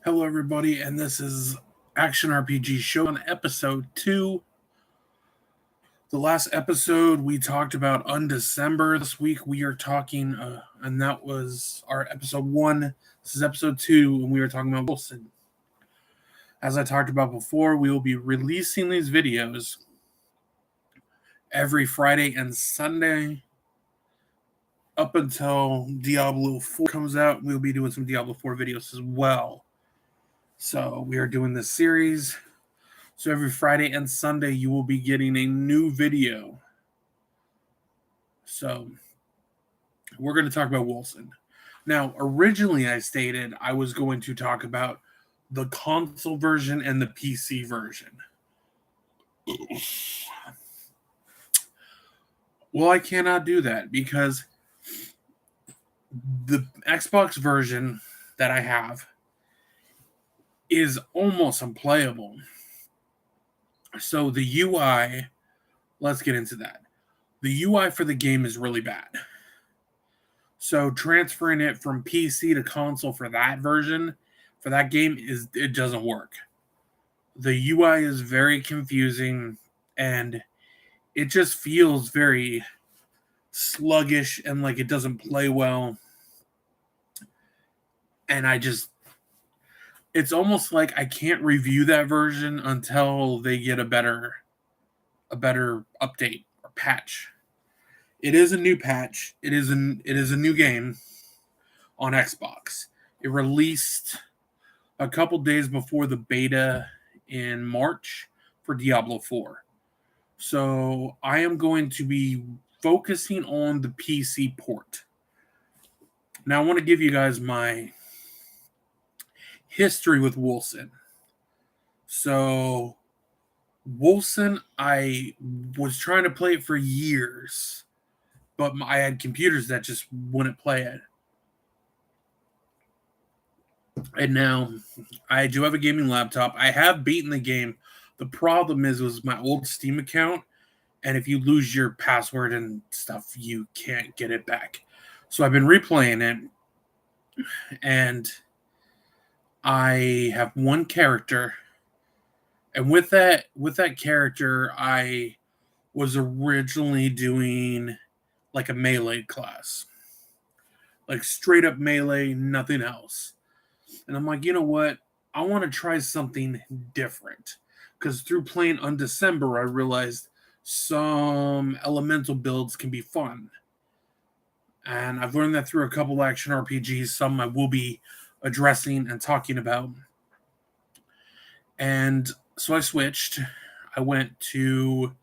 Hello, everybody, and this is Action RPG Showdown episode 2. The last episode we talked about Undecember. This week we are talking, and that was our episode 1. This is episode 2, and we are talking about wolcean. As I talked about before, we will be releasing these videos every Friday and Sunday up until Diablo 4 comes out. We'll be doing some Diablo 4 videos as well. So we are doing this series. So every Friday and Sunday, you will be getting a new video. So we're going to talk about wolcean. Now, originally I stated I was going to talk about the console version and the PC version. Well, I cannot do that because the Xbox version that I have is almost unplayable. So the UI, let's get into that. The UI for the game is really bad. So transferring it from PC to console for that version, for that game, it doesn't work. The UI is very confusing and it just feels very sluggish and like it doesn't play well. And it's almost like I can't review that version until they get a better update or patch. It is a new patch. It is a new game on Xbox. It released a couple days before the beta in March for Diablo 4. So I am going to be focusing on the PC port. Now I want to give you guys my history with wolcean. So wolcean, I was trying to play it for years, but I had computers that just wouldn't play it. And now I do have a gaming laptop. I have beaten the game. The problem was my old Steam account, and if you lose your password and stuff, you can't get it back. So I've been replaying it, and I have one character, and with that character, I was originally doing like a melee class, like straight up melee, nothing else. And I'm like, you know what? I want to try something different. Because through playing Undecember, I realized some elemental builds can be fun. And I've learned that through a couple action RPGs. Some I will be addressing and talking about. And so I switched. I went to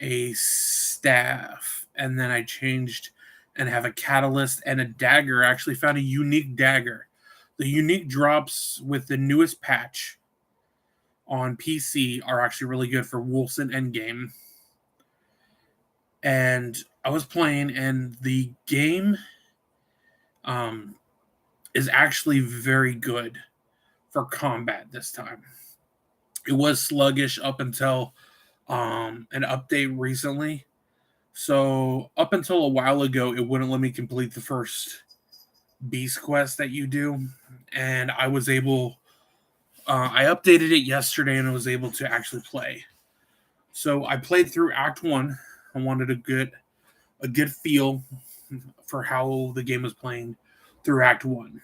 a staff. And then I changed and have a catalyst and a dagger. I actually found a unique dagger. The unique drops with the newest patch on PC are actually really good for wolcean endgame. And I was playing, and the game is actually very good for combat this time. It was sluggish up until an update recently. So up until a while ago, it wouldn't let me complete the first beast quest that you do, and I was able I updated it yesterday and I was able to actually play. So I played through Act 1. I wanted a good feel for how the game was playing through Act 1.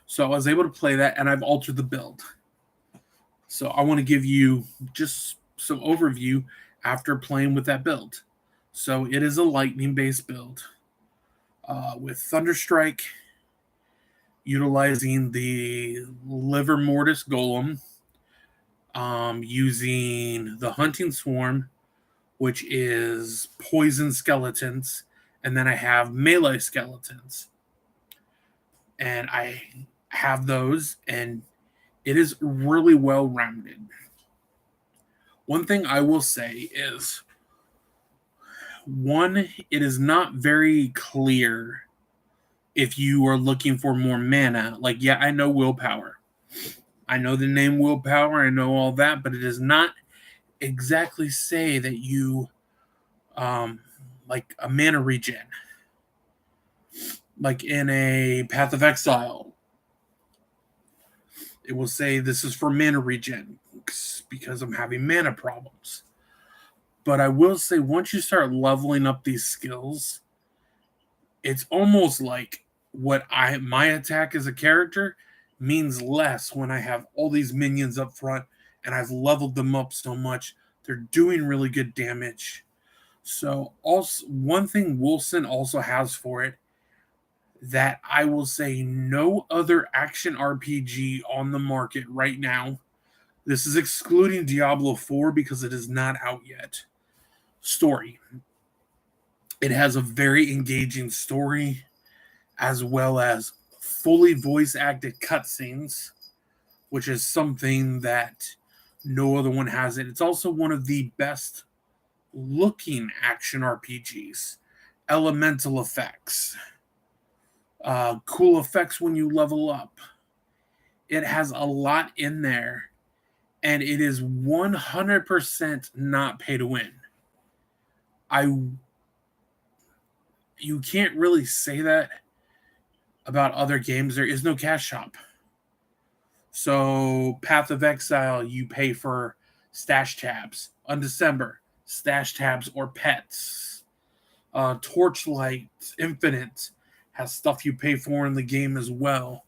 So I was able to play that, and I've altered the build. So I want to give you just some overview after playing with that build. So it is a lightning-based build with Thunderstrike, utilizing the Liver Mortis Golem, using the Hunting Swarm, which is poison skeletons, and then I have melee skeletons. And I have those, and it is really well rounded. One thing I will say is, one, it is not very clear if you are looking for more mana. Like, yeah, I know willpower. I know the name willpower. I know all that, but it does not exactly say that you like a mana regen. Like in a Path of Exile It will say this is for mana regen because I'm having mana problems. But I will say once you start leveling up these skills, it's almost like my attack as a character means less when I have all these minions up front and I've leveled them up so much. They're doing really good damage. So also one thing wolcean also has for it that I will say no other action RPG on the market right now. This is excluding Diablo 4 because it is not out yet. Story. It has a very engaging story as well as fully voice acted cutscenes, which is something that no other one has it. It's also one of the best looking action RPGs. Elemental effects, cool effects when you level up. It has a lot in there, and it is 100% not pay to win. You can't really say that about other games. There is no cash shop. So Path of Exile, you pay for stash tabs. Undecember, stash tabs or pets. Torchlight Infinite has stuff you pay for in the game as well.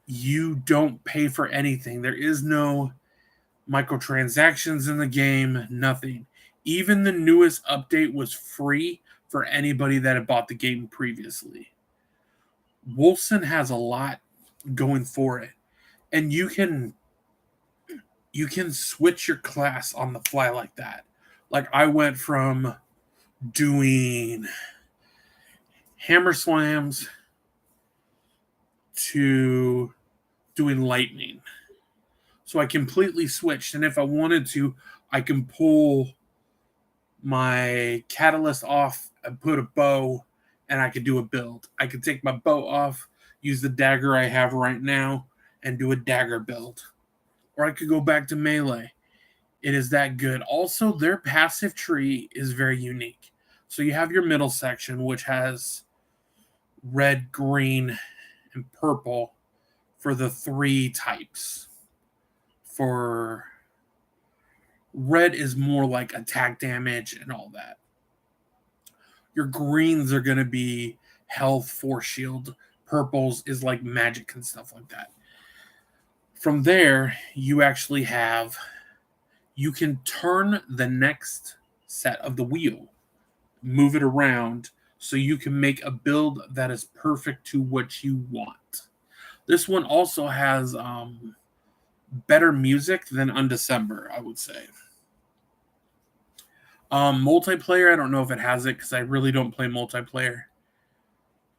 You don't pay for anything. There is no microtransactions in the game, nothing. Even the newest update was free for anybody that had bought the game previously. wolcean has a lot going for it, and you can switch your class on the fly like that. Like I went from doing hammer slams to doing lightning. So I completely switched, and if I wanted to, I can pull my catalyst off and put a bow, and I could do a build. I could take my bow off, use the dagger I have right now, and do a dagger build. Or I could go back to melee. It is that good. Also, their passive tree is very unique. So you have your middle section, which has red, green, and purple for the 3 types. For red is more like attack damage and all that. Your greens are going to be health, force shield. Purples is like magic and stuff like that. From there, you can turn the next set of the wheel, move it around, so you can make a build that is perfect to what you want. This one also has better music than Undecember, I would say. Multiplayer, I don't know if it has it because I really don't play multiplayer.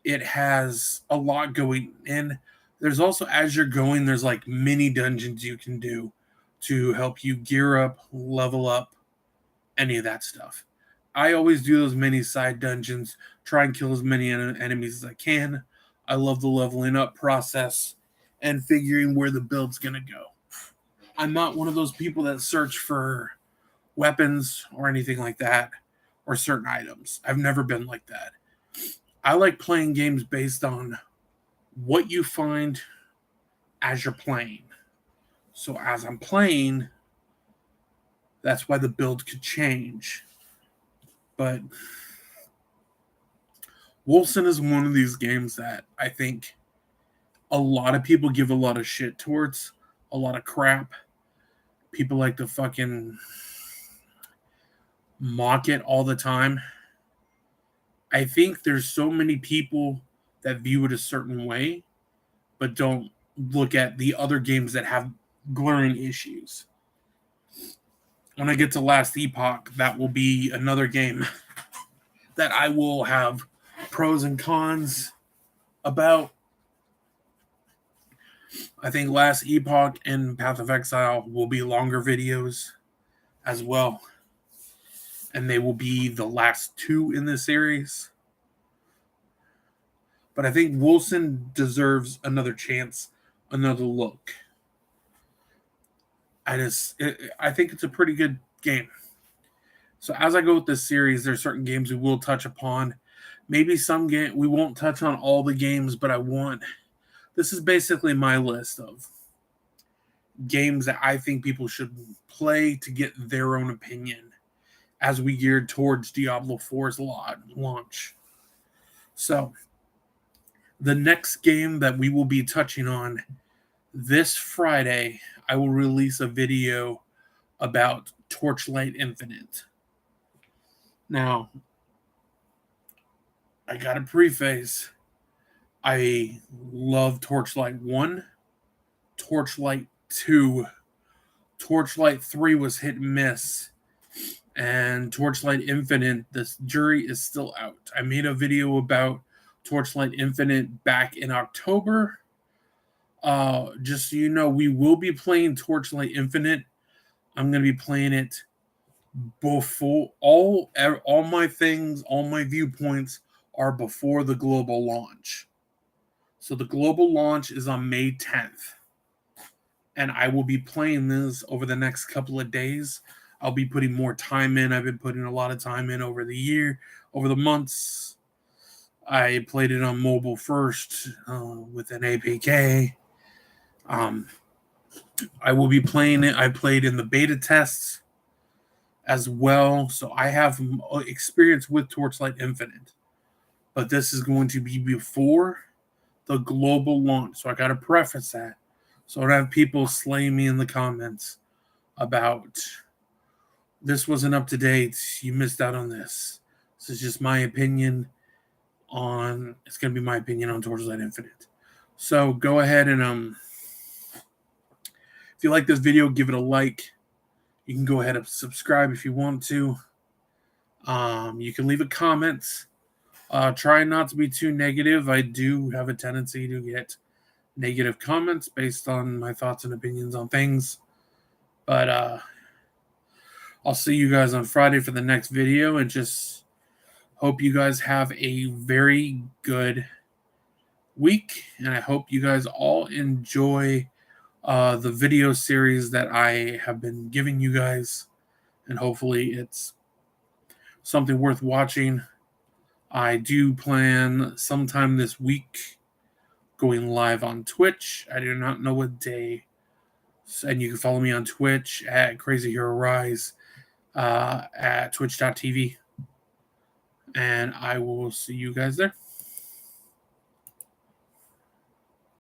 It has a lot going in. There's also, as you're going, there's like mini dungeons you can do to help you gear up, level up, any of that stuff. I always do those mini side dungeons, try and kill as many enemies as I can. I love the leveling up process and figuring where the build's going to go. I'm not one of those people that search for weapons or anything like that, or certain items. I've never been like that. I like playing games based on what you find as you're playing. So as I'm playing, that's why the build could change. But wolcean is one of these games that I think a lot of people give a lot of shit towards, a lot of crap. People like to fucking mock it all the time. I think there's so many people that view it a certain way, but don't look at the other games that have glaring issues. When I get to Last Epoch, that will be another game that I will have pros and cons about. I think Last Epoch and Path of Exile will be longer videos as well. And they will be the last 2 in this series. But I think wolcean deserves another chance, another look. I think it's a pretty good game. So as I go with this series, there's certain games we will touch upon. Maybe some game we won't touch on all the games, but this is basically my list of games that I think people should play to get their own opinion as we geared towards Diablo 4's launch. So, the next game that we will be touching on this Friday, I will release a video about Torchlight Infinite. Now, I got to preface, I love Torchlight 1, Torchlight 2, Torchlight 3 was hit and miss, and Torchlight Infinite, this jury is still out. I made a video about Torchlight Infinite back in October. Just so you know, we will be playing Torchlight Infinite. I'm going to be playing it before all my things, all my viewpoints are before the global launch. So the global launch is on May 10th. And I will be playing this over the next couple of days. I'll be putting more time in. I've been putting a lot of time in over the year, over the months. I played it on mobile first with an aarpg. I will be playing it. I played in the beta tests as well. So I have experience with Torchlight Infinite. But this is going to be before the global launch. So I got to preface that. So I don't have people slaying me in the comments about this wasn't up to date. You missed out on this. This is just my opinion it's going to be my opinion on Torchlight Infinite. So go ahead and if you like this video, give it a like. You can go ahead and subscribe if you want to. You can leave a comment. Try not to be too negative. I do have a tendency to get negative comments based on my thoughts and opinions on things. But I'll see you guys on Friday for the next video, and just hope you guys have a very good week. And I hope you guys all enjoy the video series that I have been giving you guys. And hopefully it's something worth watching. I do plan sometime this week going live on Twitch. I do not know what day. And you can follow me on Twitch at Crazy Hero Rise at twitch.tv. And I will see you guys there.